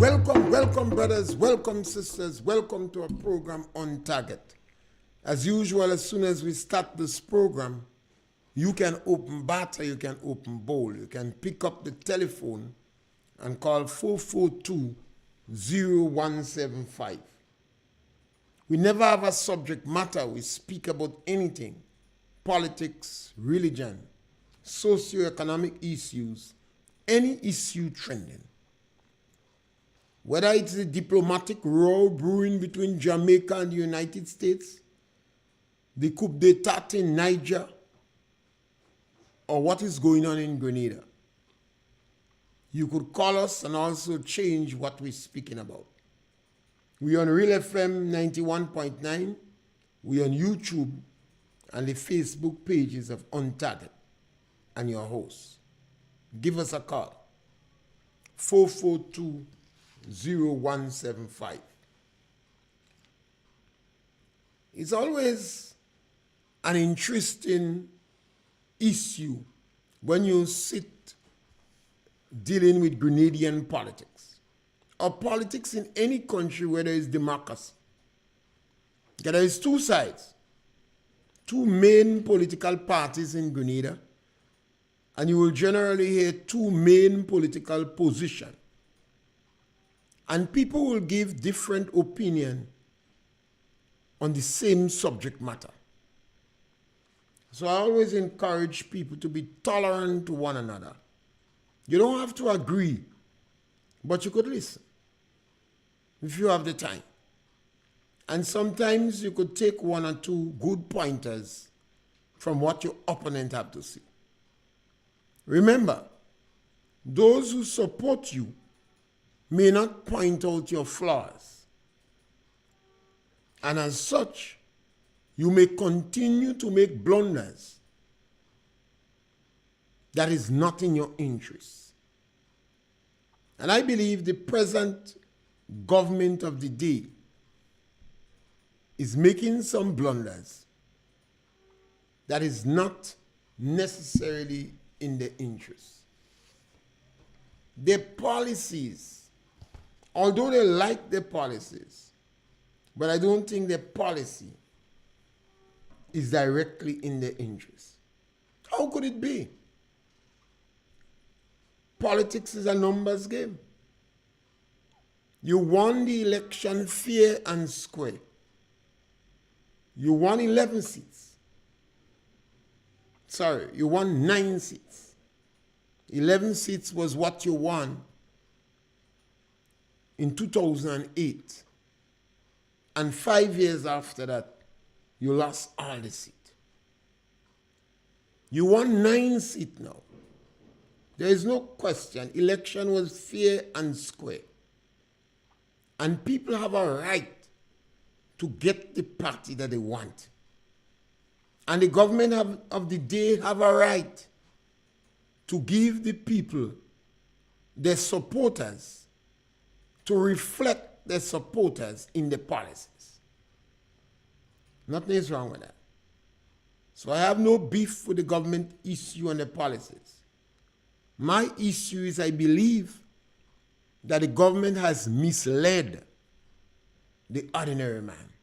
Welcome, brothers. Welcome, sisters. Welcome to our program On Target. As usual, as soon as we start this program, you can open Bata, you can open Bowl. You can pick up the telephone and call 442-0175. We never have a subject matter. We speak about anything. Politics, religion, socioeconomic issues, any issue trending. Whether it's the diplomatic row brewing between Jamaica and the United States, the coup d'etat in Niger, or what is going on in Grenada, you could call us and also change what we're speaking about. We're on RealFM 91.9. We're on YouTube and the Facebook pages of On Target and your host. Give us a call. 442-0175. It's always an interesting issue when you sit dealing with Grenadian politics or politics in any country where there is democracy. There is two sides, two main political parties in Grenada, and you will generally hear two main political positions. And people will give different opinion on the same subject matter. So I always encourage people to be tolerant to one another. You don't have to agree, but you could listen if you have the time. And sometimes you could take one or two good pointers from what your opponent have to say. Remember, those who support you may not point out your flaws. And as such, you may continue to make blunders that is not in your interest. And I believe the present government of the day is making some blunders that is not necessarily in their interest. Their policies, although they like their policies, but I don't think their policy is directly in their interest. How could it be? Politics is a numbers game. You won the election fair and square. You won 11 seats. Sorry, you won 9 seats. 11 seats was what you won in 2008. And 5 years after that, you lost all the seats. You won 9 seats now. There is no question. Election was fair and square. And people have a right to get the party that they want. And the government of the day have a right to give the people, their supporters, to reflect their supporters in the policies. Nothing is wrong with that. So I have no beef with the government issue and the policies. My issue is I believe that the government has misled the ordinary man.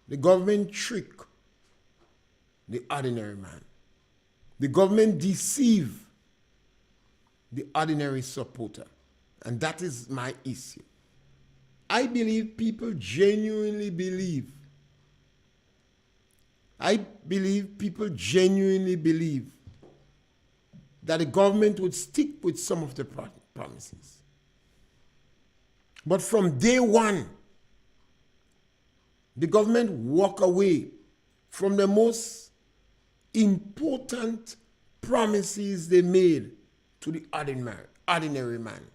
The government tricked the ordinary man. The government deceived the ordinary supporter. And that is my issue. I believe people genuinely believe. I believe people genuinely believe that the government would stick with some of the promises. But from day one, the government walk away from the most important promises they made to the ordinary man.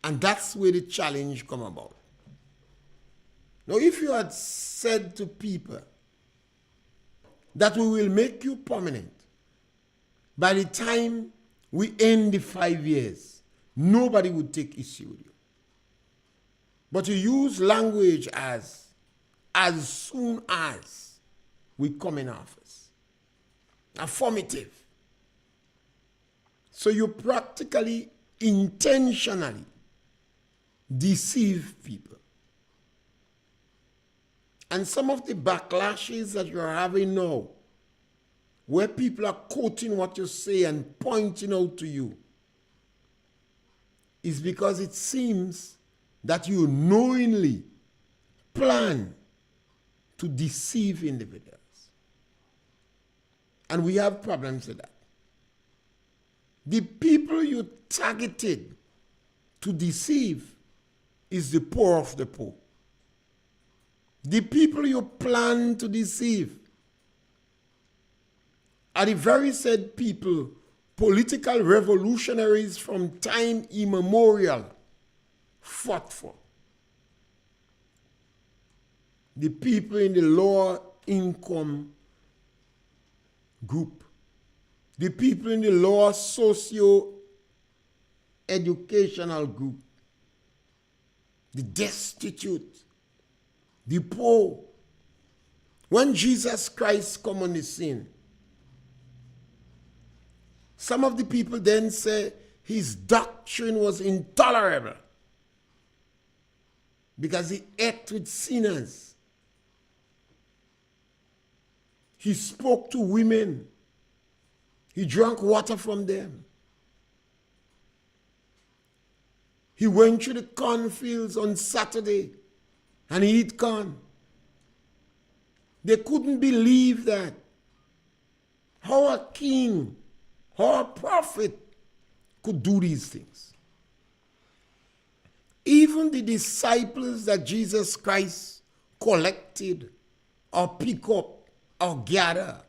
And that's where the challenge come about. Now, if you had said to people that we will make you permanent by the time we end the 5 years, nobody would take issue with you. But you use language as soon as we come in office. Affirmative. So you practically, intentionally deceive people. And some of the backlashes that you're having now, where people are quoting what you say and pointing out to you, is because it seems that you knowingly plan to deceive individuals. And we have problems with that. The people you targeted to deceive is the poor of the poor. The people you plan to deceive are the very said people, political revolutionaries from time immemorial, fought for. The people in the lower income group, the people in the lower socio-educational group, the destitute, the poor. When Jesus Christ come on the scene, some of the people then say his doctrine was intolerable because he ate with sinners. He spoke to women. He drank water from them. He went through the cornfields on Saturday and he eat corn. They couldn't believe that. How a king, how a prophet could do these things. Even the disciples that Jesus Christ collected or pick up or gather,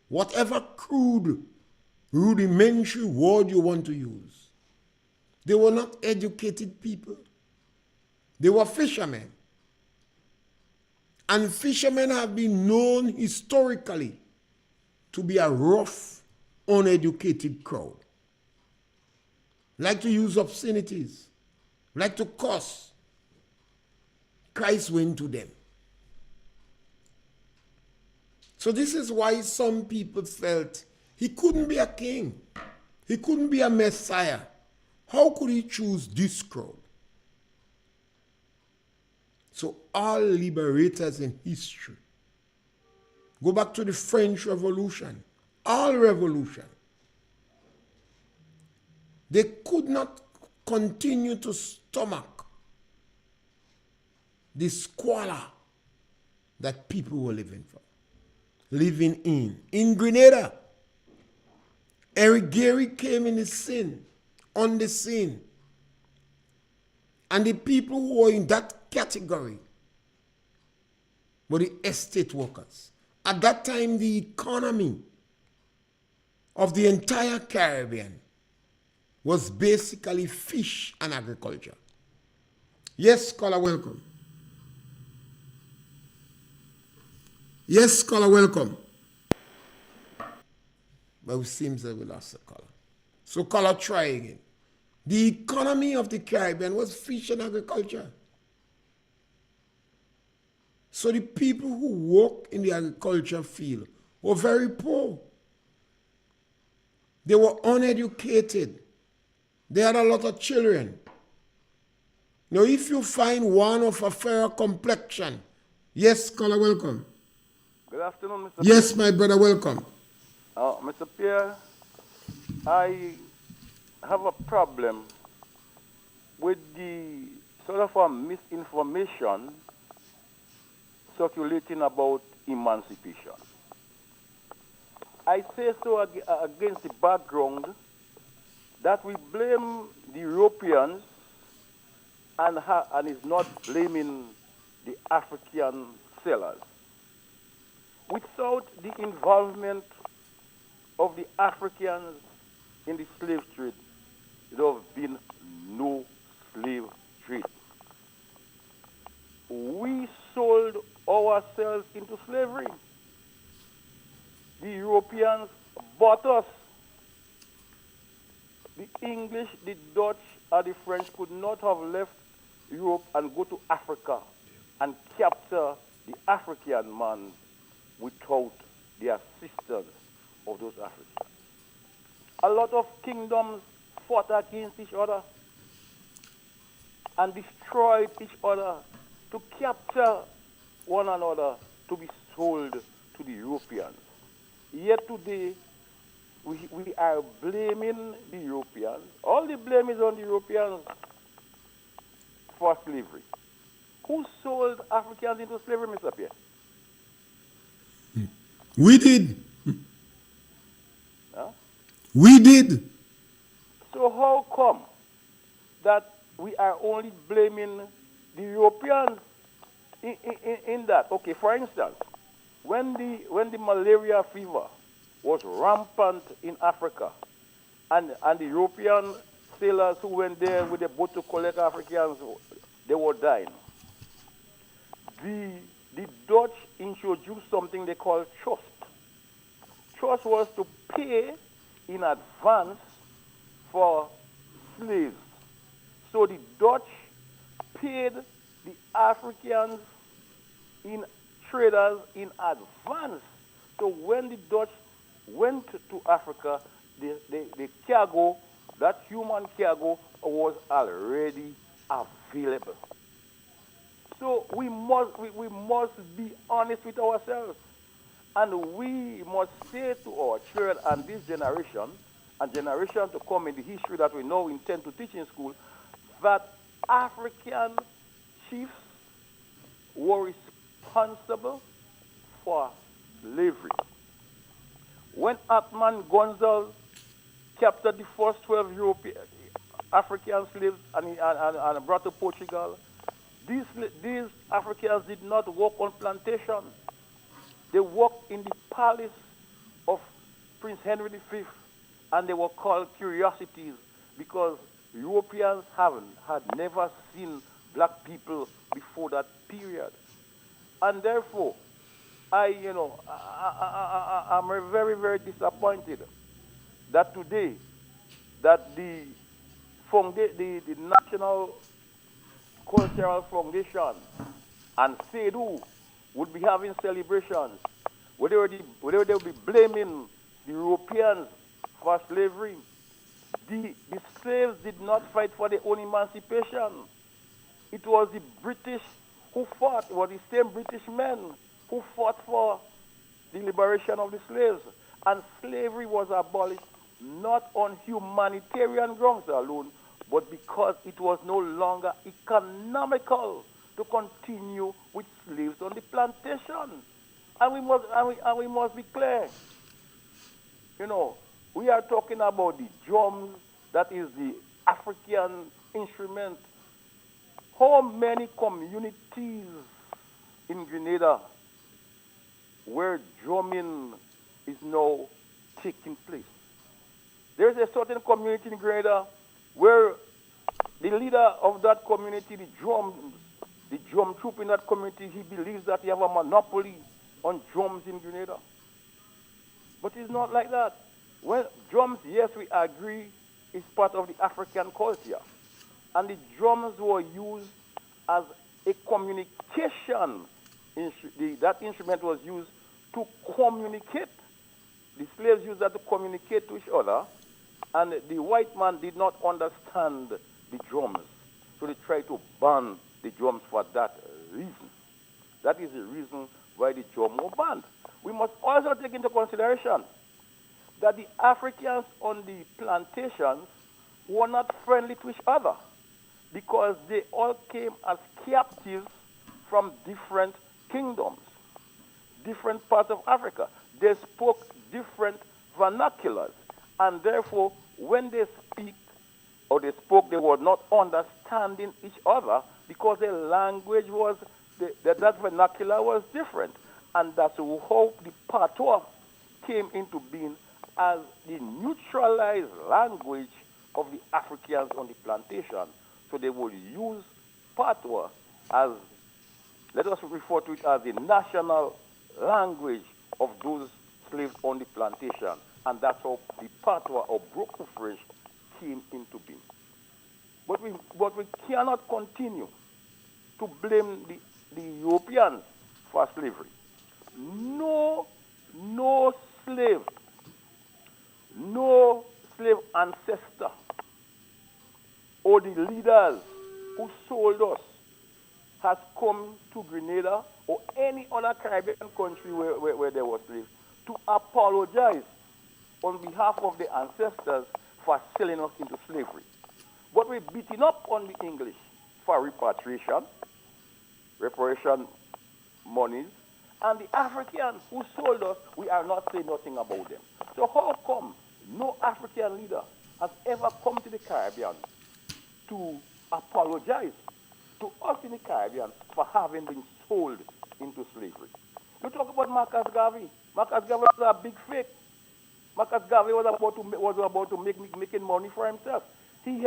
whatever crude, rudimentary word you want to use, they were not educated people. They were fishermen. And fishermen have been known historically to be a rough, uneducated crowd. Like to use obscenities, like to curse. Christ went to them. So this is why some people felt he couldn't be a king. He couldn't be a Messiah. How could he choose this crowd? So all liberators in history, go back to the French Revolution, all revolution, they could not continue to stomach the squalor that people were living in. In Grenada, Eric Gary came on the scene. And the people who were in that category were the estate workers. At that time, the economy of the entire Caribbean was basically fish and agriculture. Yes, caller, welcome. Yes, caller, welcome. But it seems that we lost the caller. So caller, try again. The economy of the Caribbean was fish and agriculture. So the people who work in the agriculture field were very poor. They were uneducated. They had a lot of children. Now, if you find one of a fairer complexion, yes, caller, welcome. Good afternoon, Mr. Yes, Pierre. My brother, welcome. Mr. Pierre, I have a problem with the sort of a misinformation circulating about emancipation. I say so against the background that we blame the Europeans and is not blaming the African sellers. Without the involvement of the Africans in the slave trade, there would have been no slave trade. We sold ourselves into slavery. The Europeans bought us. The English, the Dutch, or the French could not have left Europe and go to Africa and capture the African man without the assistance of those Africans. A lot of kingdoms fought against each other. and destroyed each other to capture one another to be sold to the Europeans. Yet today, we are blaming the Europeans. All the blame is on the Europeans for slavery. Who sold Africans into slavery, Mr. Pierre? We did. Huh? We did. So how come that we are only blaming the Europeans in that? Okay, for instance, when the malaria fever was rampant in Africa, and the European sailors who went there with a boat to collect Africans, they were dying. The Dutch introduced something they call trust. Trust was to pay in advance for slaves. So the Dutch paid the Africans in traders in advance. So when the Dutch went to Africa, the cargo, that human cargo, was already available. So we must be honest with ourselves. And we must say to our children and this generation, and generation to come in the history that we now intend to teach in school, that African chiefs were responsible for slavery. When Atman Gonzal captured the first 12 European African slaves and brought to Portugal, these Africans did not work on plantations. They worked in the palace of Prince Henry V, and they were called curiosities because Europeans had never seen black people before that period. And therefore, I'm very, very disappointed that today, that the National Cultural Foundation and SEDU would be having celebrations where they would be blaming the Europeans for slavery. The slaves did not fight for their own emancipation. It was the British who fought. It was the same British men who fought for the liberation of the slaves. And slavery was abolished not on humanitarian grounds alone, but because it was no longer economical to continue with slaves on the plantation. And we must be clear. We are talking about the drums, that is the African instrument. How many communities in Grenada where drumming is now taking place? There is a certain community in Grenada where the leader of that community, the drum troop in that community, he believes that he has a monopoly on drums in Grenada. But it's not like that. Well, drums, yes, we agree, is part of the African culture. And the drums were used as a communication. That instrument was used to communicate. The slaves used that to communicate to each other. And the white man did not understand the drums. So they tried to ban the drums for that reason. That is the reason why the drum were banned. We must also take into consideration that the Africans on the plantations were not friendly to each other because they all came as captives from different kingdoms, different parts of Africa. They spoke different vernaculars, and therefore, when they speak or they spoke, they were not understanding each other because their language was, that vernacular was different. And that's how the patois came into being as the neutralized language of the Africans on the plantation. So they would use patois as, let us refer to it as the national language of those slaves on the plantation. And that's how the patois or broken French came into being. But we cannot continue to blame the Europeans for slavery. No slave ancestor or the leaders who sold us has come to Grenada or any other Caribbean country where there was slaves to apologize on behalf of the ancestors for selling us into slavery. But we're beating up on the English for repatriation, reparation monies, and the Africans who sold us, we are not saying nothing about them. So how come no African leader has ever come to the Caribbean to apologize to us in the Caribbean for having been sold into slavery? You talk about Marcus Garvey. Marcus Garvey was a big fake. Marcus Garvey was about to making money for himself. He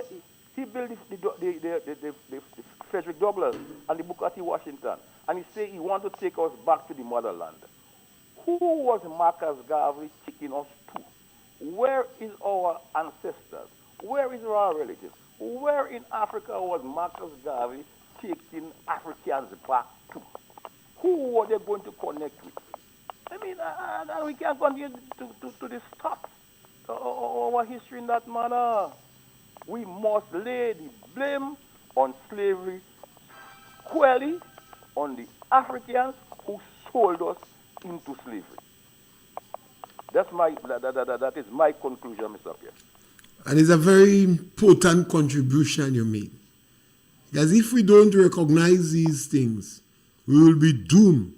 built the Frederick Douglass and the Booker T. Washington, and he said he wanted to take us back to the motherland. Who was Marcus Garvey taking us to? Where is our ancestors? Where is our relatives? Where in Africa was Marcus Garvey taking Africans back to? Who were they going to connect with? I mean, we can't continue to distort our history in that manner. We must lay the blame on slavery squarely on the Africans who sold us into slavery. That is my conclusion, Mr. Pierre. And it's a very important contribution you made. Because if we don't recognize these things, we will be doomed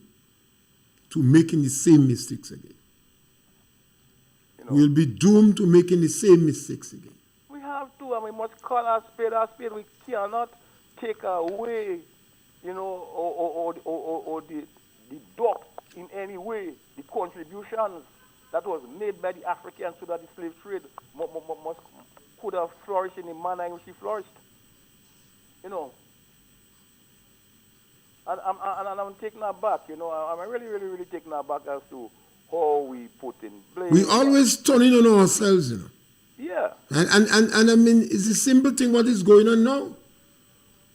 to making the same mistakes again. We'll be doomed to making the same mistakes again. We have to, and we must call our spade a spade. We cannot take away, or deduct in any way the contributions that was made by the Africans so that the slave trade could have flourished in the manner in which it flourished. And I'm taken aback, I'm really, really, really taken aback as to how we put in blame. We always turning on ourselves, Yeah. And I mean, it's a simple thing what is going on now.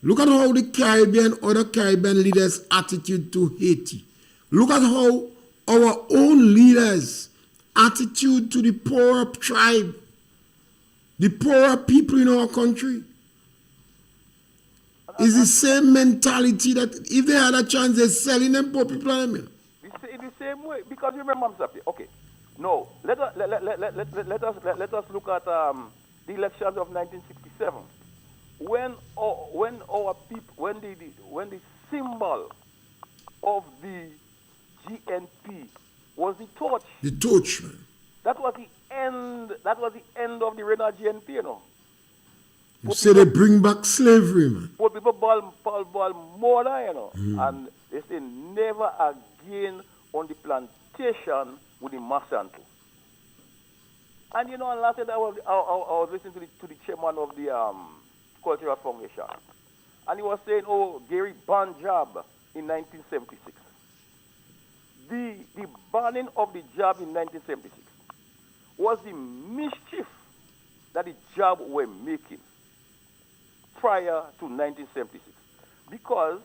Look at how the other Caribbean leaders' attitude to Haiti. Look at how our own leaders' attitude to the poorer tribe, the poorer people in our country. It's the same mentality that if they had a chance, they're selling them poor people. In the same way, because you remember, okay, no, let us look at the elections of 1967, when the symbol of the GNP was the torch. The torch, man. That was the end. That was the end of the reign of GNP, You say they bring back slavery, man. But people ball more, and they say never again on the plantation with the Masanto. And and last night I was listening to the chairman of the Cultural Foundation, and he was saying, Gary banned job in 1976. The banning of the job in 1976 was the mischief that the job were making prior to 1976, because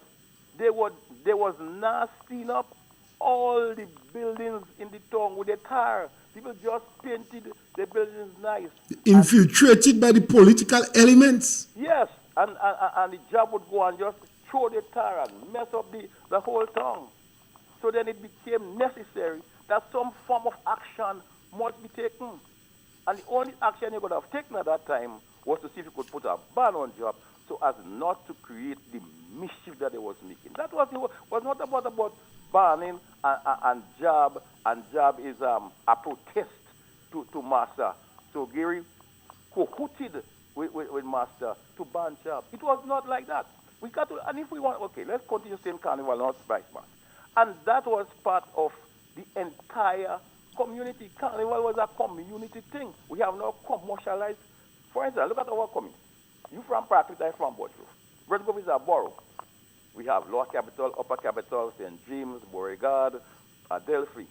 they was nasting up all the buildings in the town with the tar. People just painted the buildings nice. Infiltrated by the political elements. Yes, and the job would go and just throw the tar and mess up the whole town. So then it became necessary that some form of action must be taken. And the only action you could have taken at that time was to see if you could put a ban on job so as not to create the mischief that they was making. That was not about banning and job is a protest to master. So Gary cahooted with master to ban job. It was not like that. We got to, and if we want, okay, let's continue saying carnival, not spice man. And that was part of the entire community. Carnival was a community thing. We have now commercialized. For instance, look at our community. You from Prakriti, I from Botruf. Red Grove is a borough. We have Lower Capital, Upper Capital, St. James, Beauregard, Adelphi.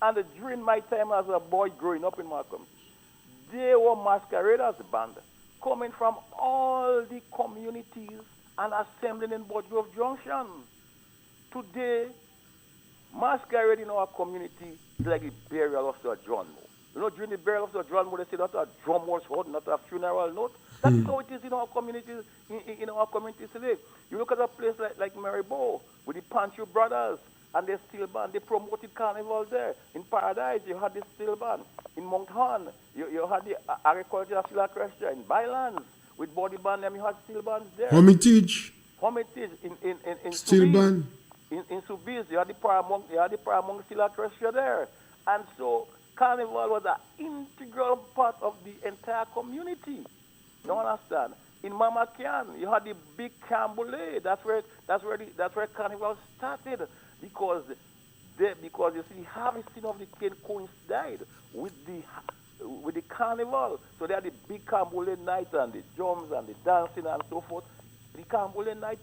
And during my time as a boy growing up in my community, they were masqueraders band coming from all the communities and assembling in Botruf Junction. Today, masquerade in our community is like the burial of Sir John Moe. You know, during the burial of the drum, they say that a drum was heard, not a funeral note. That is how it is in our communities, in our communities today. You look at a place like Maribo, with the Pancho brothers, and the steel band, they promoted carnival there. In Paradise, you had the steel band. In Mount Horn, you had the agricultural steel orchestra. In Bylands, with body band, you had steel bands there. Hermitage, In steel Subiz, band. in Subiz, you had the Paramount steel orchestra there. And so carnival was an integral part of the entire community. You understand? In Mama Can, you had the big Camboulet. That's where carnival started, because you see, harvesting of the cane coincided with the carnival. So they had the big Camboulet night and the drums and the dancing and so forth. The Camboulet night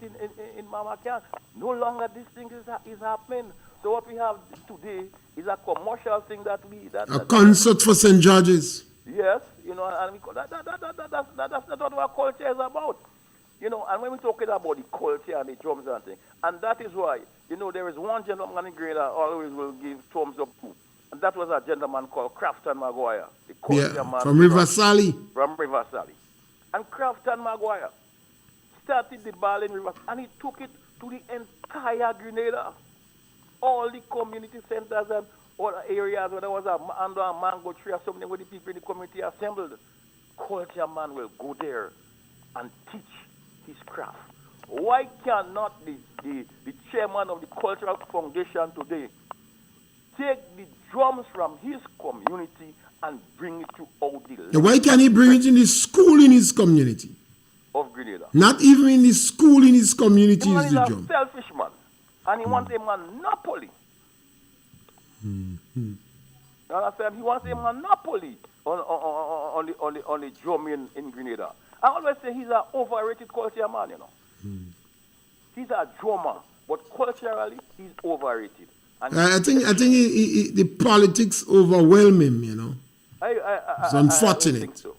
in Mama Can. No longer this thing is happening. So what we have today is a commercial thing A concert for St. George's. Yes, you know, and that's not what our culture is about. You know, and when we're talking about the culture and the drums and things, and that is why, you know, there is one gentleman in Grenada I always will give thumbs up to, and that was a gentleman called Crafton Maguire, the culture man from River Sally. From River Sally. And Crafton Maguire started the ball in River, and he took it to the entire Grenada. All the community centers and all the areas where there was under a mango tree or something where the people in the community assembled, culture man will go there and teach his craft. Why cannot the chairman of the Cultural Foundation today take the drums from his community and bring it to all the Why can't he bring it in the school in his community? Of Grenada? Not even in the school in his community The man is is the a drum. selfish man, and he wants a monopoly. You understand? He wants a monopoly on the drum in Grenada. I always say he's an overrated culture man, you know. He's a drummer, but culturally he's overrated. And I think the politics overwhelm him, you know. It's unfortunate. I think so.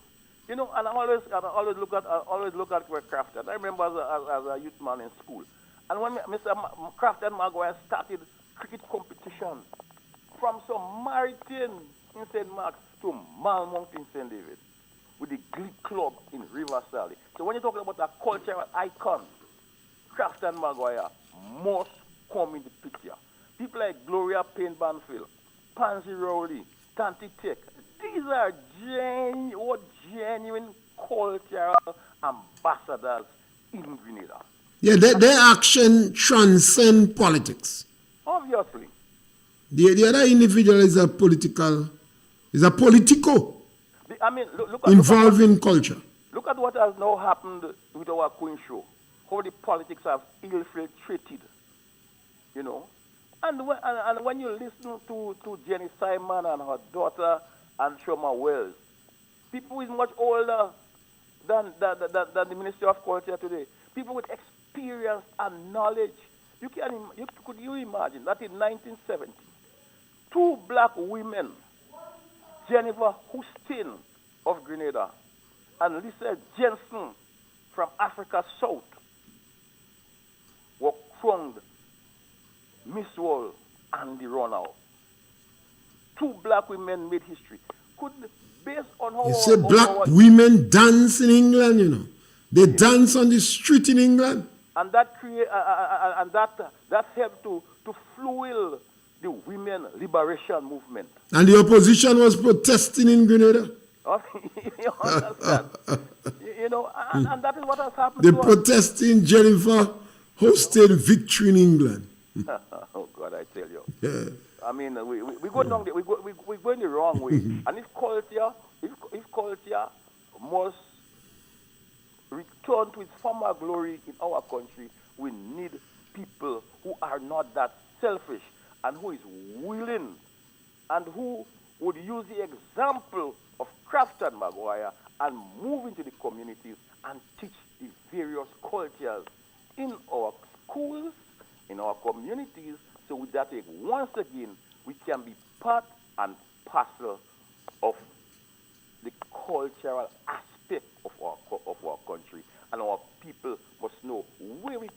You know, and I always look at where Crafton. I remember as a youth man in school, and when Mr. Crafton Maguire started cricket competition from some Maritain in St. Mark's to Malmont in St. David, with the Glee Club in River Sally. So when you're talking about a cultural icon, Crafton Maguire must come in the picture. People like Gloria Payne Banfield, Pansy Rowley, Tanti Tech, these are genuine cultural ambassadors in Grenada. Yeah, their action transcend politics. Obviously. The other individual is a politico. I mean, look at Involving culture. Look at what has now happened with our Queen show. How the politics have infiltrated, you know. And when you listen to Jenny Simon and her daughter and Shoma Wells, people who is much older than the Ministry of Culture today, people with experience and knowledge. Could you imagine that in 1970, two black women, Jennifer Houston of Grenada and Lisa Jensen from Africa South, were crowned Miss World and the Runner. Two black women made history. Based on how You say black women dance in England, you know. They dance on the street in England. And that that helped to fuel the women liberation movement. And the opposition was protesting in Grenada. You understand? You know, and that is what has happened. They protesting Jennifer hosted victory in England. Oh God, I tell you. Yeah. I mean, we go down we going the wrong way. And if culture must return to its former glory in our country, we need people who are not that selfish and who is willing and who would use the example of Crafton Maguire and move into the communities and teach the various cultures in our schools, in our communities, so that once again we can be part and parcel of the cultural aspect of our country, and our people must know where we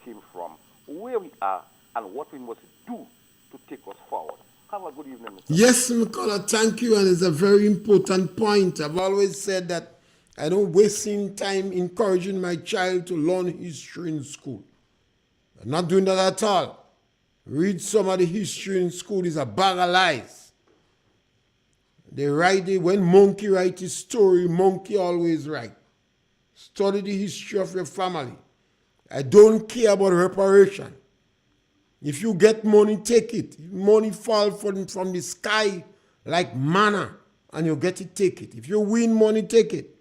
came from, where we are, and what we must do to take us forward. Have a good evening, Mr. Yes, McCullough, thank you, and it's a very important point. I've always said that I don't wasting time encouraging my child to learn history in school. I'm not doing that at all. Read some of the history in school is a bag of lies. They write it, when monkey writes his story, monkey always write. Study the history of your family. I don't care about reparation. If you get money, take it. If money fall from the sky like manna and you get it, take it. If you win money, take it.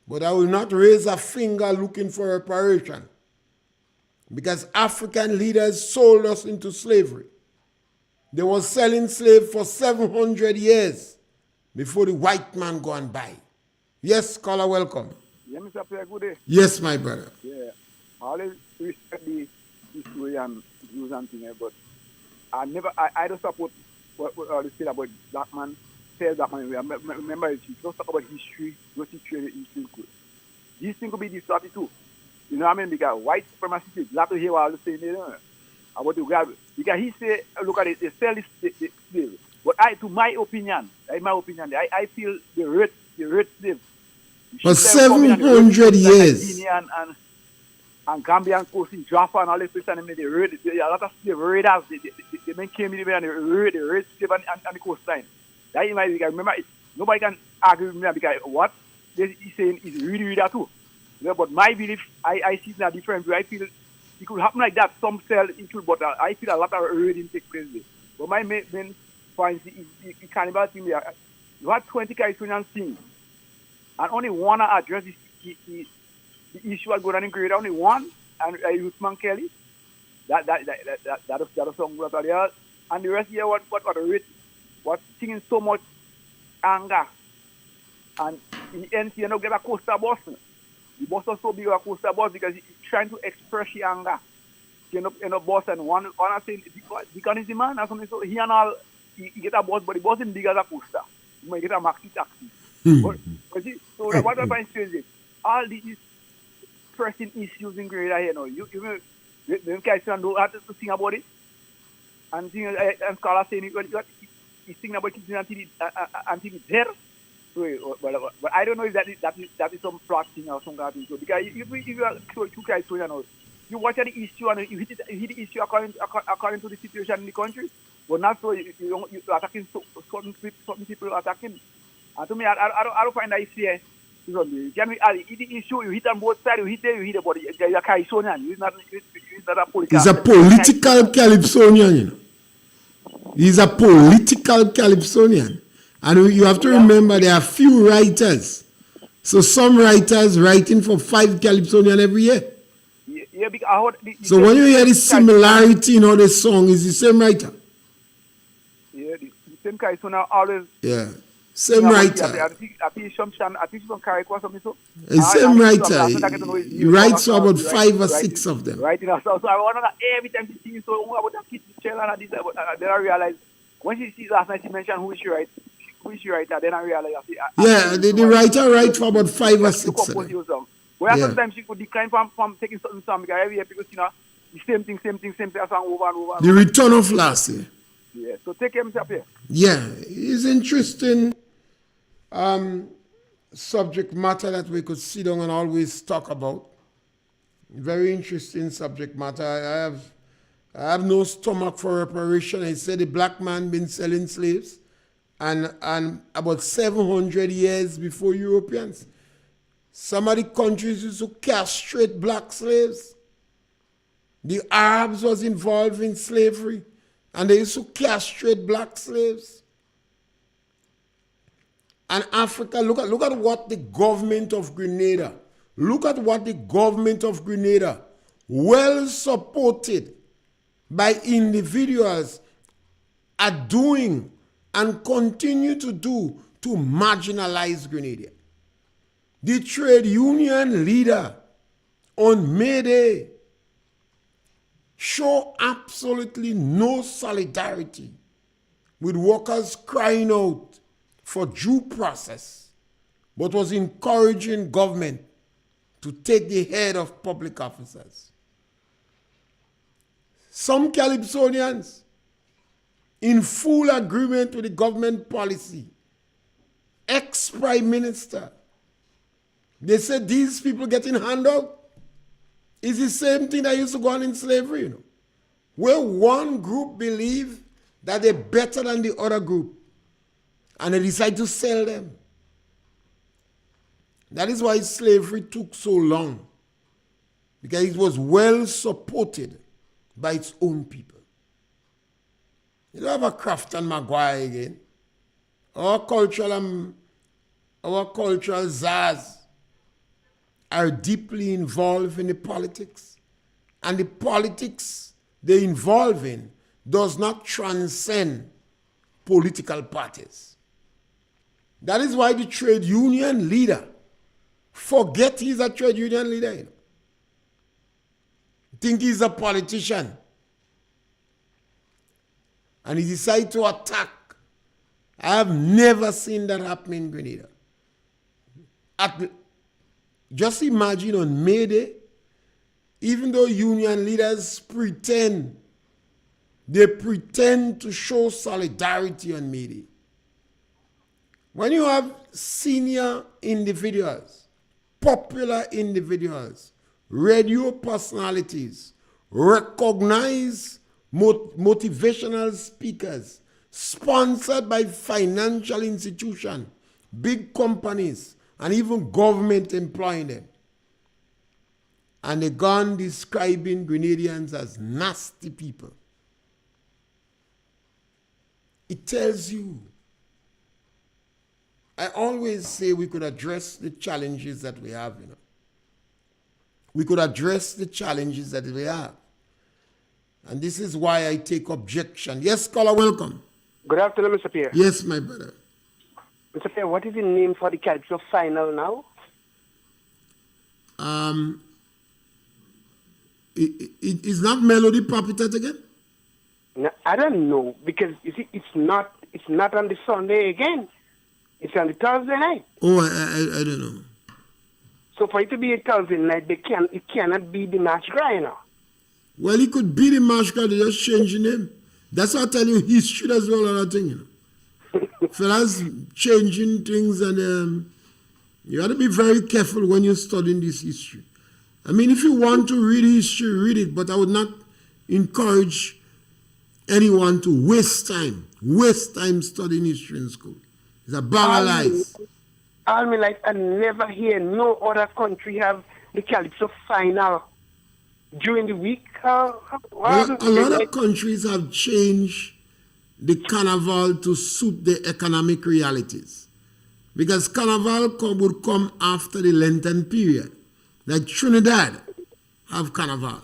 But I will not raise a finger looking for reparation, because African leaders sold us into slavery. They were selling slaves for 700 years before the white man go and buy. Yes, caller, welcome. Yeah, Mr. Pierre, good day. Yes, my brother. Yeah, I always respect the history and views and things, but I don't support what they say about black man. Say black man. Remember, if you don't talk about history, don't history is good. This thing could be distorted too. You know what I mean? Because white supremacists, black to hear what I'm saying, you know, about the grab. Because he say, look at it, they sell this slave. But in my opinion, I feel the red slave. For 700 years. And Gambian coast in Jaffa and all this place, and they raid, a lot of slave raiders, they men came in and they raid slave on the coastline. That is my, remember, nobody can argue with me because what he's saying is really that too. You know, but my belief, I see it in a different way. I feel it could happen like that, some sell into, but I feel a lot of raiding take place there. But my main point is the carnival thing there. You had 20 Caribbean things, and only one address the issue was going on in Greater, only one, and Usman Kelly. That is some good there. And the rest here, what singing so much anger. And in the end, you know, get a coaster bus. The bus was so big a coaster bus because he's trying to express the anger. He end up bus, and one I saying, because he's the man or something, so he and all, he get a bus, but the bus is big as a coaster. You might get a maxi taxi. But see, so what I find strange is, all these pressing issues in Greater here now, the guys don't have to sing about it. And scholars saying, he's singing about it until it's there. So, but I don't know if that is some plot thing or some kind of thing. So, because if you are two guys, so, you know, you watch the issue and you hit the issue according to the situation in the country, but not so you're attacking certain people attacking. And to me, I don't find that it's fair. The issue, you hit on both sides, you hit there, you hit about it. You're a Calypsonian. You're not a political. He's a political Calypsonian, you know. He's a political Calypsonian. And you have to remember there are few writers. So some writers writing for 5 Calypsonian every year. Yeah, because so when you hear the similarity in all the song, it's the same writer. Yeah, the same Calypsonian always. Yeah. Same writer. I think some character or something so. Same writer. He writes for about 5 or 6 of them. Right. So I wonder that every time she sings so about that kid and this, then I realize when she sees last night she mentioned who she writes, then I realize the writer writes for about 5 or 6 of them. Where sometimes she could decline from taking certain song because every year people you know the same thing song over and over. The return of last year. Yeah. So take care, Mr. Pierre. Yeah, it's interesting subject matter that we could sit down and always talk about. Very interesting subject matter. I have no stomach for reparation. I said the black man been selling slaves and about 700 years before Europeans. Some of the countries used to castrate black slaves. The Arabs was involved in slavery and they used to castrate black slaves. And Africa, look at what the government of Grenada, well supported by individuals, are doing and continue to do to marginalize Grenada. The trade union leader on May Day show absolutely no solidarity with workers crying out for due process, but was encouraging government to take the head of public officers. Some Calypsonians in full agreement with the government policy. Ex-prime minister. They said these people getting handout is the same thing that used to go on in slavery, where one group believe that they're better than the other group, and they decide to sell them. That is why slavery took so long, because it was well supported by its own people. You don't have a Kraft and Maguire again. Our cultural czars are deeply involved in the politics, and the politics they involve in does not transcend political parties. That is why the trade union leader forget he's a trade union leader. Think he's a politician. And he decided to attack. I have never seen that happen in Grenada. Just imagine on May Day, even though union leaders pretend to show solidarity on May Day. When you have senior individuals, popular individuals, radio personalities, recognized motivational speakers, sponsored by financial institutions, big companies, and even government employing them, and they gone describing Grenadians as nasty people, it tells you. I always say we could address the challenges that we have, We could address the challenges that we have. And this is why I take objection. Yes, caller, welcome. Good afternoon, Mr. Pierre. Yes, my brother. Mr. Pierre, what is the name for the Calypso final now? It is not Melody Papitet again? No, I don't know, because you see, it's not on the Sunday again. It's on the Thursday night. Oh, I don't know. So for it to be a Thursday night, it cannot be the match grind. Well, it could be the mascot, they just change the name. That's why I tell you, history does all other thing. Fellas changing things, and you have to be very careful when you're studying this history. I mean, if you want to read history, read it, but I would not encourage anyone to waste time studying history in school. It's a bag of lies. All my life, I never hear no other country have the Calypso final during the week. A lot of countries have changed the carnival to suit the economic realities. Because carnival would come after the Lenten period. Like Trinidad have carnival.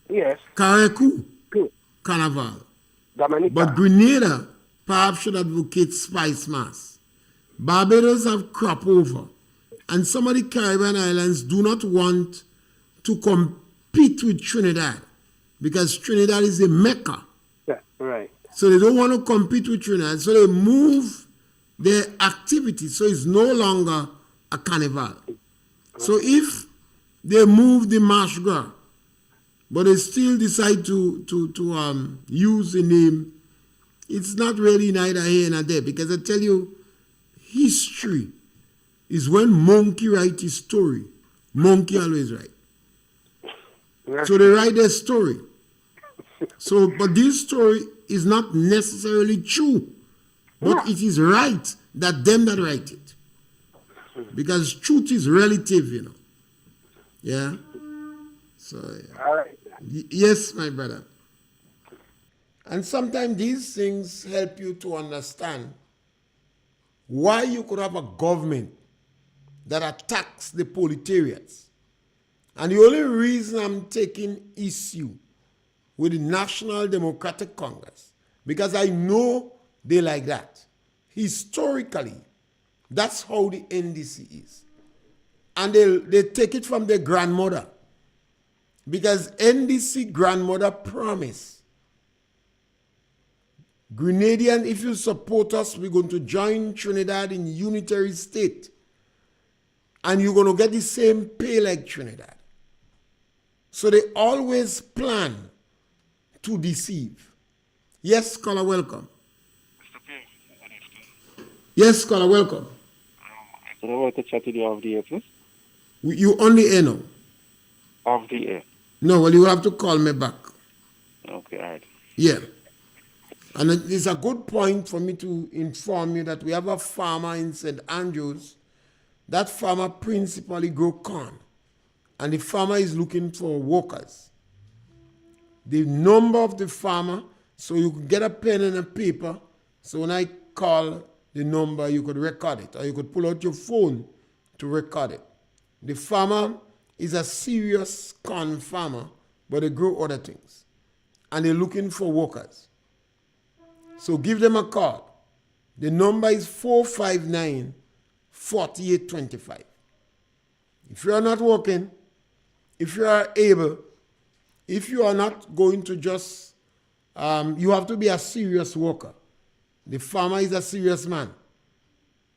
Yes. Carriacou, carnival. Dominica. But Grenada perhaps should advocate Spice Mass. Barbados have crop over. And some of the Caribbean islands do not want to compete with Trinidad, because Trinidad is a mecca. Yeah, right. So they don't want to compete with Trinidad. So they move their activity. So it's no longer a carnival. So if they move the March Gras, but they still decide to use the name, it's not really neither here nor there. Because I tell you, history is when monkey write his story. Monkey always write. So they write their story. So, but this story is not necessarily true. But it is right that them that write it. Because truth is relative, Yeah? So, yeah. All right. Yes, my brother. And sometimes these things help you to understand why you could have a government that attacks the proletariats. And the only reason I'm taking issue with the National Democratic Congress, because I know they like that. Historically, that's how the NDC is. And they take it from their grandmother. Because NDC grandmother promised, Grenadian, if you support us, we're going to join Trinidad in unitary state. And you're going to get the same pay like Trinidad. So they always plan to deceive. Yes, caller, welcome. Mr. Pierre, good afternoon. Yes, caller, welcome. I want to chat with you off the air, please. You only air now. Off the air. No, well, you have to call me back. Okay, all right. Yeah. And it's a good point for me to inform you that we have a farmer in St. Andrews. That farmer principally grow corn. And the farmer is looking for workers. The number of the farmer, so you could get a pen and a paper. So when I call the number, you could record it. Or you could pull out your phone to record it. The farmer is a serious corn farmer, but they grow other things. And they're looking for workers. So give them a call. The number is 459-4825. If you are not working, if you are able, if you are not going to just, you have to be a serious worker. The farmer is a serious man.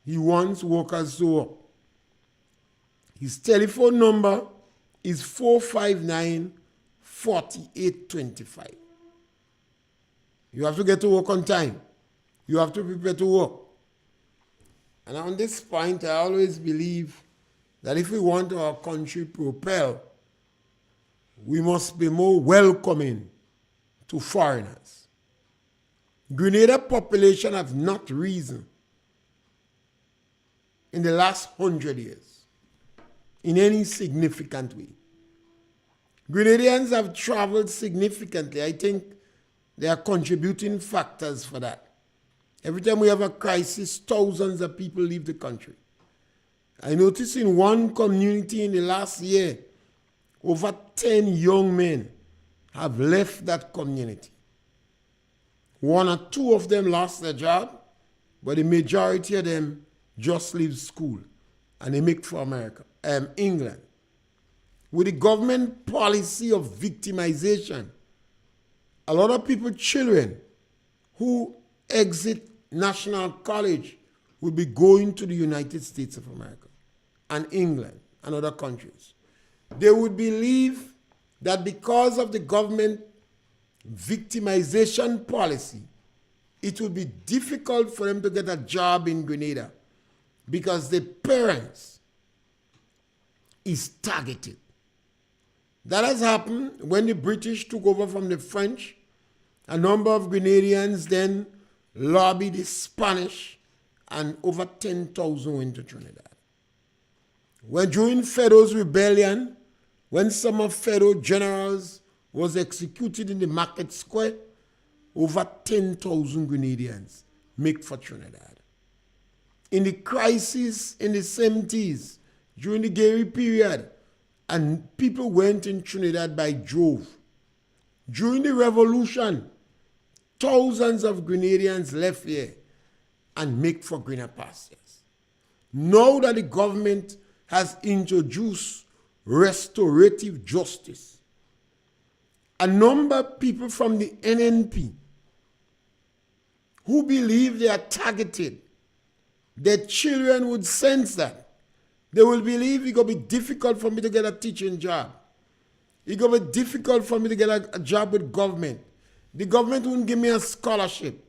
He wants workers to work. His telephone number is 459-4825. You have to get to work on time. You have to prepare to work. And on this point, I always believe that if we want our country propel, we must be more welcoming to foreigners. Grenada population have not risen in the last 100 years in any significant way. Grenadians have traveled significantly. I think they are contributing factors for that. Every time we have a crisis, thousands of people leave the country. I noticed in one community in the last year, over 10 young men have left that community. One or two of them lost their job, but the majority of them just leave school and they make for America, England. With the government policy of victimization, a lot of people, children who exit national college will be going to the United States of America and England and other countries. They would believe that because of the government victimization policy, it would be difficult for them to get a job in Grenada because the parents is targeted. That has happened when the British took over from the French. A number of Grenadians then lobbied the Spanish, and over 10,000 went to Trinidad. When during Pharaoh's rebellion, when some of Pharaoh generals was executed in the market square, over 10,000 Grenadians make for Trinidad. In the crisis in the 70s, during the Gary period, and people went in Trinidad by drove. During the revolution, thousands of Grenadians left here and make for greener pastures. Now that the government has introduced restorative justice, a number of people from the NNP who believe they are targeted, their children would sense that. They will believe it's going to be difficult for me to get a teaching job. It's going to be difficult for me to get a job with government. The government won't give me a scholarship.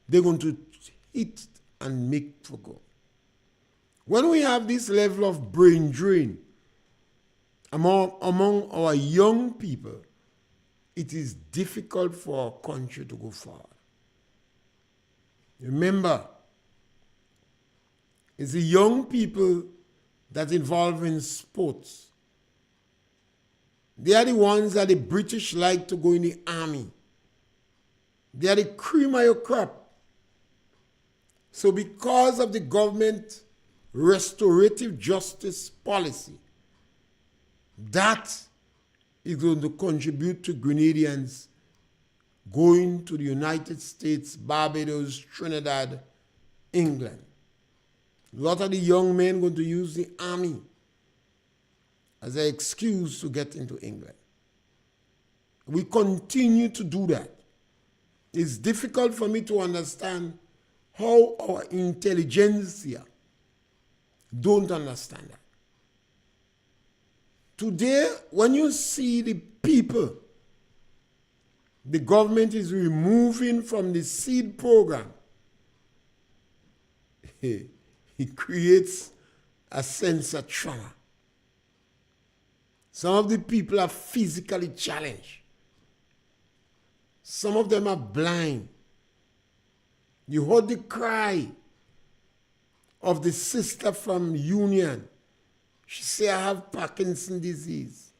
They're going to hit and make for go. When we have this level of brain drain among our young people, it is difficult for our country to go forward. Remember, it's the young people that involved in sports. They are the ones that the British like to go in the army. They are the cream of your crop. So because of the government restorative justice policy, that is going to contribute to Grenadians going to the United States, Barbados, Trinidad, England. A lot of the young men going to use the army as an excuse to get into England. We continue to do that. It's difficult for me to understand how our intelligentsia don't understand that. Today, when you see the people the government is removing from the seed program, it creates a sense of trauma. Some of the people are physically challenged. Some of them are blind. You heard the cry of the sister from Union. She said, I have Parkinson's disease.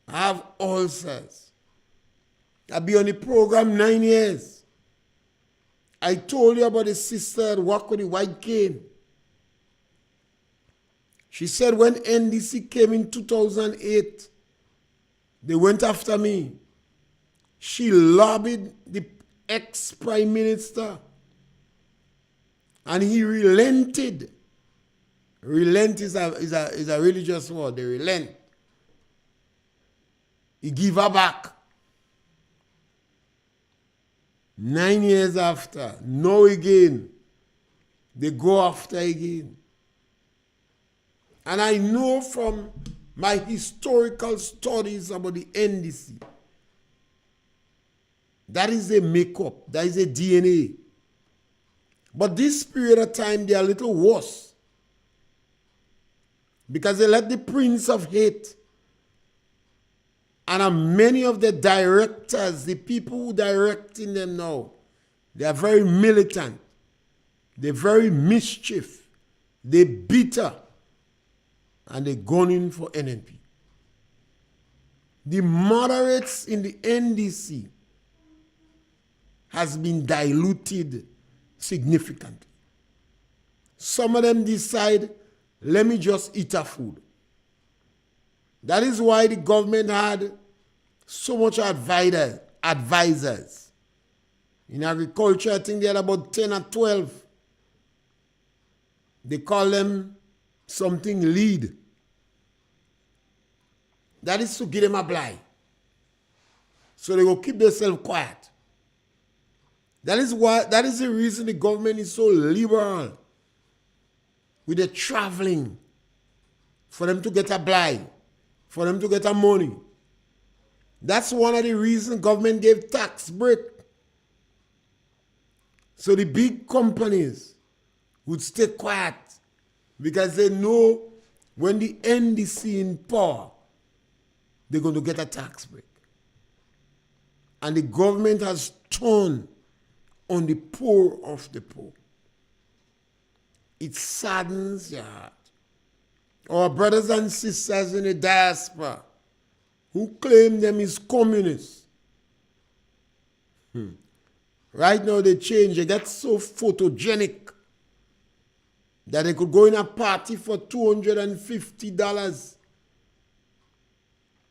I have ulcers. I've been on the program 9 years. I told you about the sister that walked with the white cane. She said when NDC came in 2008, they went after me. She lobbied the ex-prime minister. And he relented. Relent is a religious word. They relent. He gave her back. 9 years after, no again. They go after again. And I know from my historical studies about the NDC, that is a makeup, that is a DNA. But this period of time, they are a little worse. Because they let the prince of hate and many of the directors, the people who directing them now, they are very militant. They're very mischief. They're bitter. And they're gunning for NNP. The moderates in the NDC has been diluted significantly. Some of them decide, let me just eat a food. That is why the government had so much advisors. In agriculture, I think they had about 10 or 12. They call them something lead. That is to give them a blind. So they will keep themselves quiet. That is the reason the government is so liberal with the traveling, for them to get a blind, for them to get a money. That's one of the reasons government gave tax break. So the big companies would stay quiet because they know when the NDC in power, they're going to get a tax break. And the government has turned on the poor of the poor. It saddens your heart. Our brothers and sisters in the diaspora who claim them as communists. Right now they change. They get so photogenic that they could go in a party for $250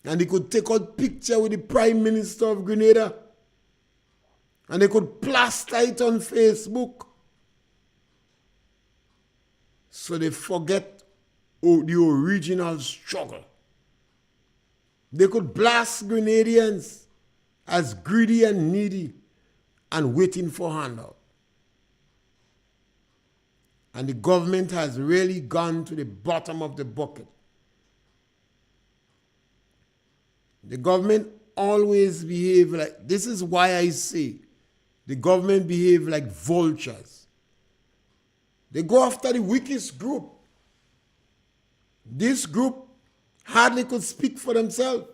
and they could take out picture with the Prime Minister of Grenada and they could plaster it on Facebook. So they forget the original struggle. They could blast Grenadians as greedy and needy and waiting for handout. And the government has really gone to the bottom of the bucket. The government always behave like, this is why I say the government behave like vultures. They go after the weakest group. This group hardly could speak for themselves.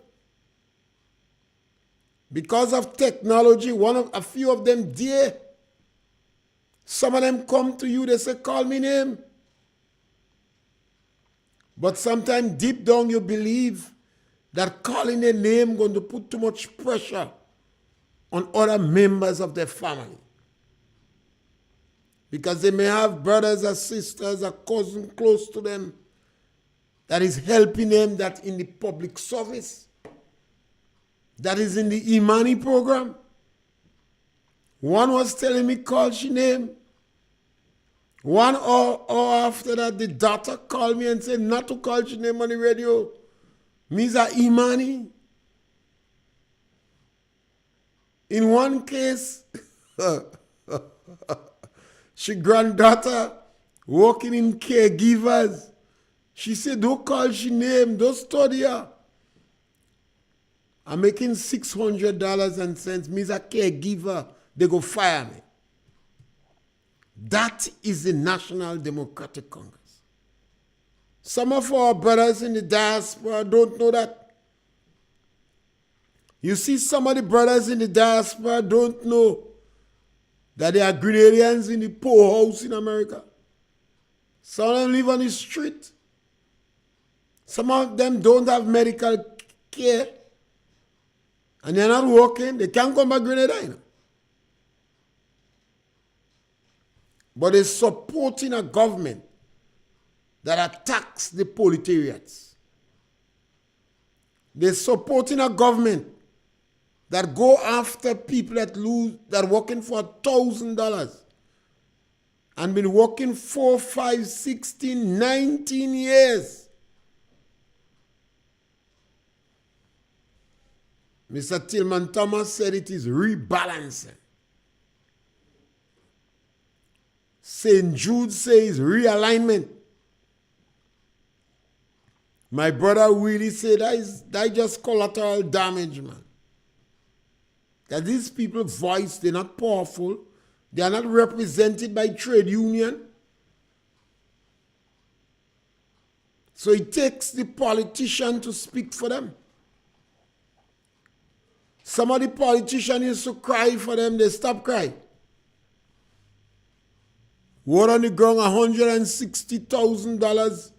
Because of technology, a few of them dare. Some of them come to you, they say, call me name. But sometimes deep down you believe that calling a name going to put too much pressure on other members of their family. Because they may have brothers or sisters or cousins close to them that is helping them, that in the public service, that is in the Imani program. One was telling me, call she name. 1 hour after that, the daughter called me and said not to call she name on the radio. Misa Imani. In one case, she granddaughter working in caregivers. She said, don't call she name, don't study her. I'm making $600 and cents. Me's a caregiver. They go fire me. That is the National Democratic Congress. Some of our brothers in the diaspora don't know that. You see, some of the brothers in the diaspora don't know that there are Grenadians in the poorhouse in America. Some of them live on the street. Some of them don't have medical care. And they're not working. They can't come back to Grenada, you know. But they're supporting a government that attacks the proletariats. They're supporting a government that go after people that are working for $1,000 and been working 4, 5, 16, 19 years. Mr. Tillman Thomas said it is rebalancing. St. Jude says realignment. My brother Willie said that just collateral damage, man. That these people's voice, they're not powerful. They are not represented by trade union. So it takes the politician to speak for them. Some of the politicians used to cry for them, they stop crying. Word on the ground, $160,000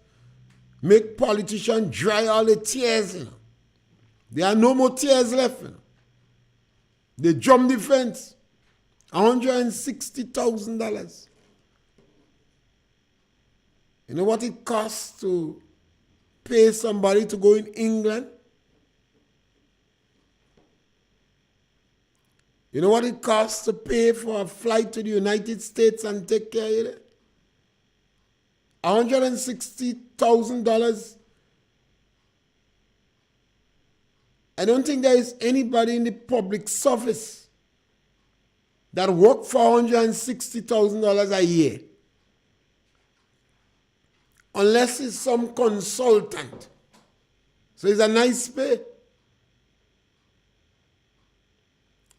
make politicians dry all the tears. You know. There are no more tears left. You know. They jump the fence. $160,000. You know what it costs to pay somebody to go in England? You know what it costs to pay for a flight to the United States and take care of it? $160,000. I don't think there is anybody in the public service that work for $160,000 a year. Unless it's some consultant. So it's a nice pay.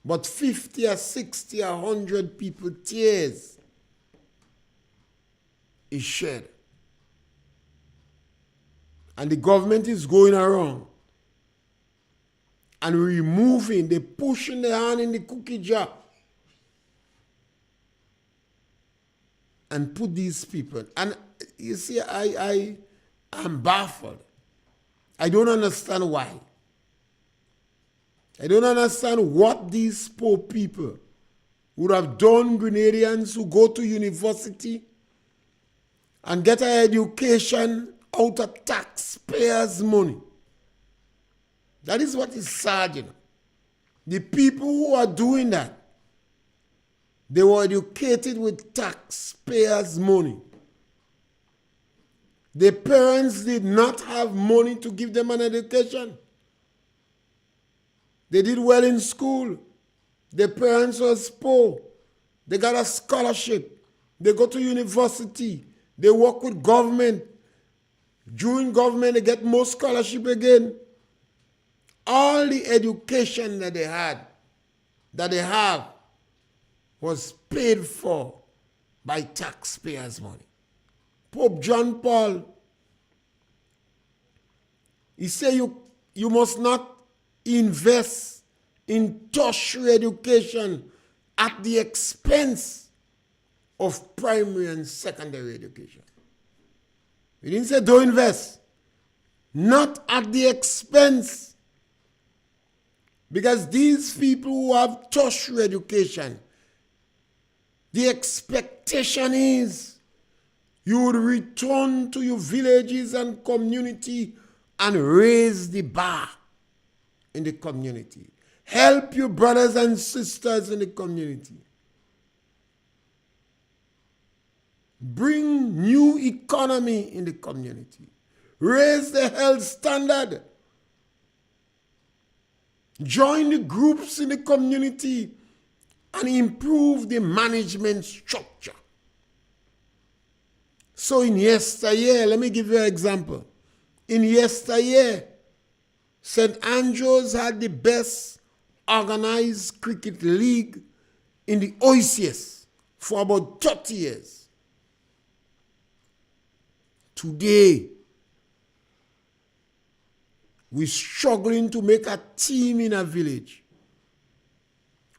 But 50 or 60 or 100 people tears is shed. And the government is going around and removing, they pushing their hand in the cookie jar and put these people. And you see, I'm baffled. I don't understand why. I don't understand what these poor people would have done, Grenadians who go to university and get an education out of taxpayers' money. That is what is sad, you know. The people who are doing that, they were educated with taxpayers' money. Their parents did not have money to give them an education. They did well in school. Their parents was poor. They got a scholarship. They go to university. They work with government. During government, they get more scholarship again. All the education that they have, was paid for by taxpayers' money. Pope John Paul, he said you must not invest in tertiary education at the expense of primary and secondary education. He didn't say don't invest. Not at the expense. Because these people who have tertiary education, the expectation is you would return to your villages and community and raise the bar in the community. Help your brothers and sisters in the community. Bring new economy in the community. Raise the health standard. Join the groups in the community and improve the management structure. So in yesteryear, let me give you an example. In yesteryear, St. Andrews had the best organized cricket league in the OCS for about 30 years. Today, we're struggling to make a team in a village.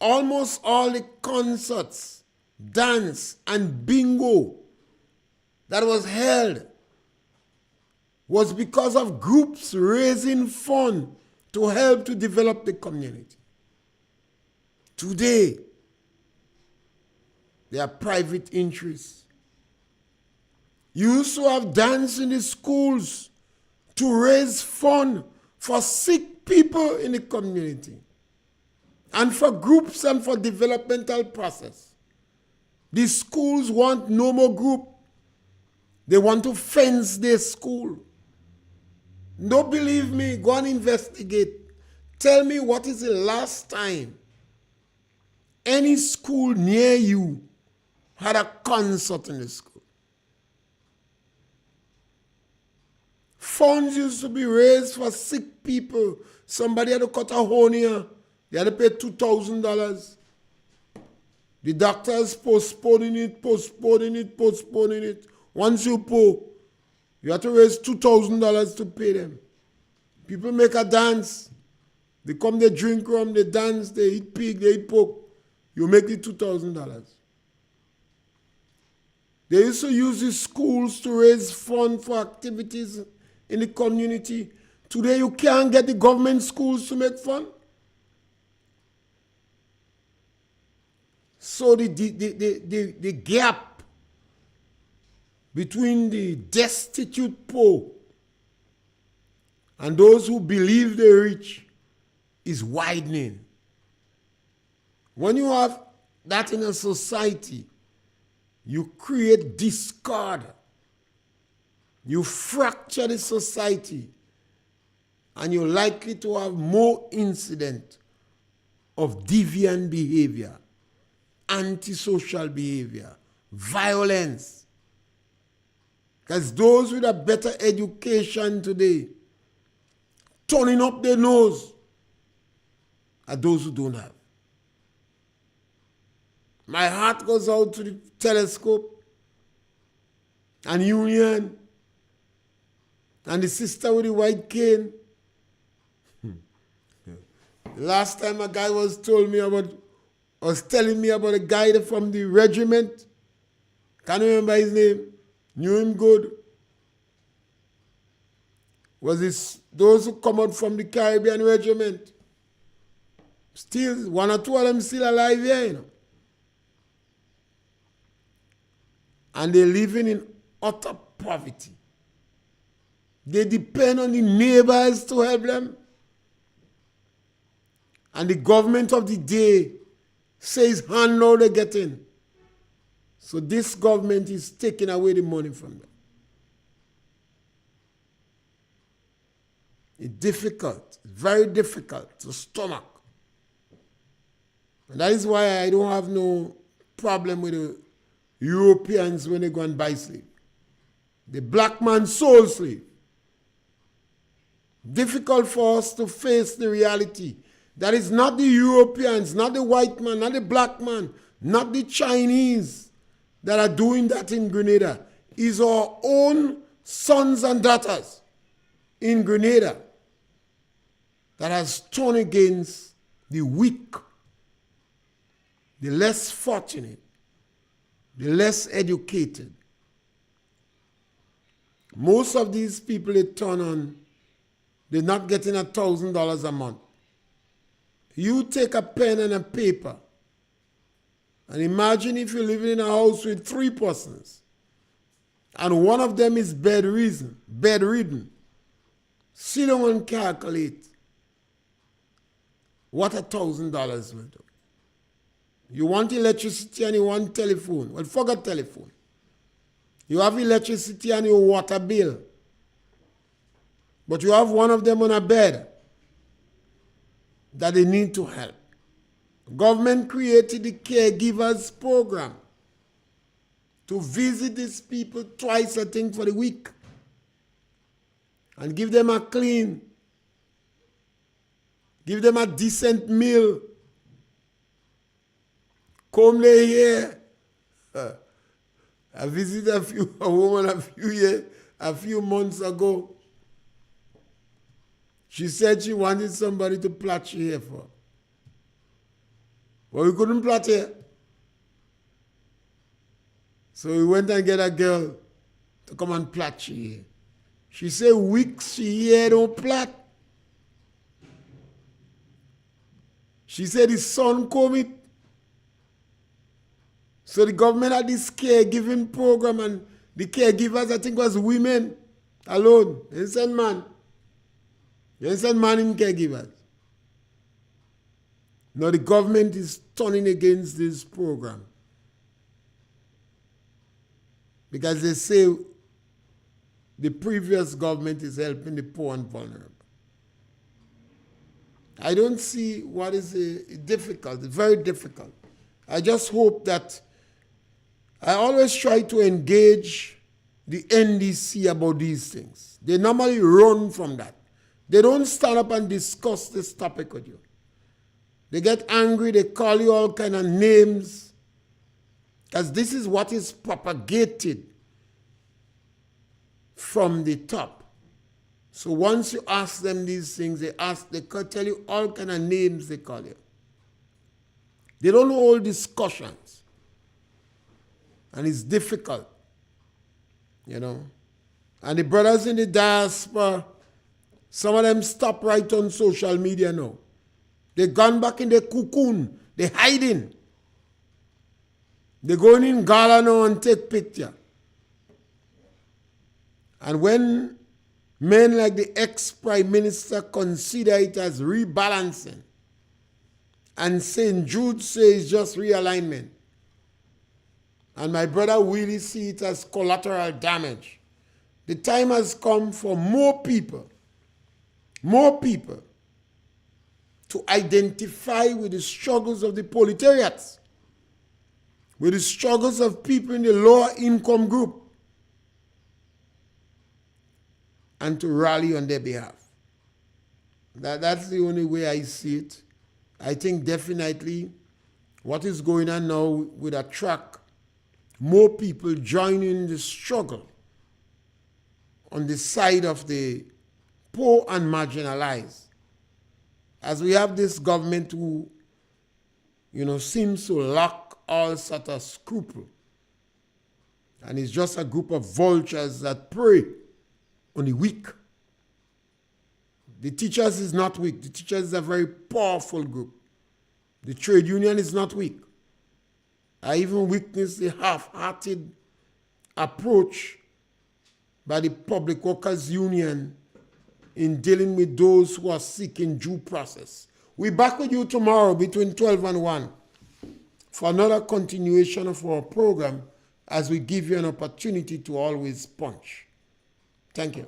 Almost all the concerts, dance, and bingo that was held was because of groups raising funds to help to develop the community. Today, there are private interests. You used to have dance in the schools to raise funds for sick people in the community and for groups and for developmental process. The schools want no more group. They want to fence their school. Don't believe me, go and investigate. Tell me what is the last time any school near you had a concert in the school. Funds used to be raised for sick people. Somebody had to cut a hernia. They had to pay $2,000. The doctors postponing it. Once you pay, you have to raise $2,000 to pay them. People make a dance. They come, they drink rum, they dance, they eat pig, they eat pork. You make it $2,000. They used to use the schools to raise funds for activities in the community. Today you can't get the government schools to make fun. So the gap between the destitute poor and those who believe they're rich is widening. When you have that in a society, you create discord. You fracture the society, and you're likely to have more incident of deviant behavior, antisocial behavior, violence. Because those with a better education today, turning up their nose are those who don't have. My heart goes out to the Telescope and Union and the sister with the white cane. Last time a guy was telling me about a guy from the regiment. Can't remember his name. Knew him good. Was this those who come out from the Caribbean regiment? Still, one or two of them still alive here, you know. And they're living in utter poverty. They depend on the neighbors to help them. And the government of the day says hand all they're getting. So this government is taking away the money from them. It's difficult, very difficult to stomach. And that is why I don't have no problem with the Europeans when they go and buy slave. The black man sold slave. Difficult for us to face the reality that it's not the Europeans, not the white man, not the black man, not the Chinese that are doing that in Grenada. It's our own sons and daughters in Grenada that has turned against the weak, the less fortunate, the less educated. Most of these people they turn on, they're not getting $1,000 a month. You take a pen and a paper and imagine if you're living in a house with 3 persons and one of them is bedridden. Sit down and calculate what $1,000 will do. You want electricity and you want telephone. Well, forget telephone. You have electricity and your water bill. But you have one of them on a bed that they need to help. Government created the caregivers program to visit these people twice, I think, for the week and give them a clean Give them a decent meal. Come lay here. I visited a woman a few months ago. She said she wanted somebody to plait her hair for. Well, we couldn't plait hair. So we went and get a girl to come and plait her hair. She said weeks she hair don't plait. She said his son come it. So the government had this caregiving program, and the caregivers, I think, was women alone. They didn't send man. They didn't send man in caregivers. Now the government is turning against this program. Because they say the previous government is helping the poor and vulnerable. I don't see what is difficult. It's very difficult. I just hope that I always try to engage the NDC about these things. They normally run from that. They don't stand up and discuss this topic with you. They get angry, they call you all kind of names, because this is what is propagated from the top. So once you ask them these things, they can tell you all kind of names they call you. They don't hold discussions. And it's difficult, you know. And the brothers in the diaspora, some of them stop right on social media now. They gone back in the cocoon. They hiding. They going in gala now and take picture. And when men like the ex-prime minister consider it as rebalancing, and St. Jude says just realignment, and my brother Willie see it as collateral damage, the time has come for more people to identify with the struggles of the proletariats, with the struggles of people in the lower income group, and to rally on their behalf. That's the only way I see it. I think definitely what is going on now will attract more people joining the struggle on the side of the poor and marginalized. As we have this government who, seems to lack all sort of scruple. And it's just a group of vultures that prey on the weak. The teachers is not weak. The teachers is a very powerful group. The trade union is not weak. I even witnessed the half-hearted approach by the Public Workers Union in dealing with those who are seeking due process. We're back with you tomorrow between 12 and 1 for another continuation of our program as we give you an opportunity to always punch. Thank you.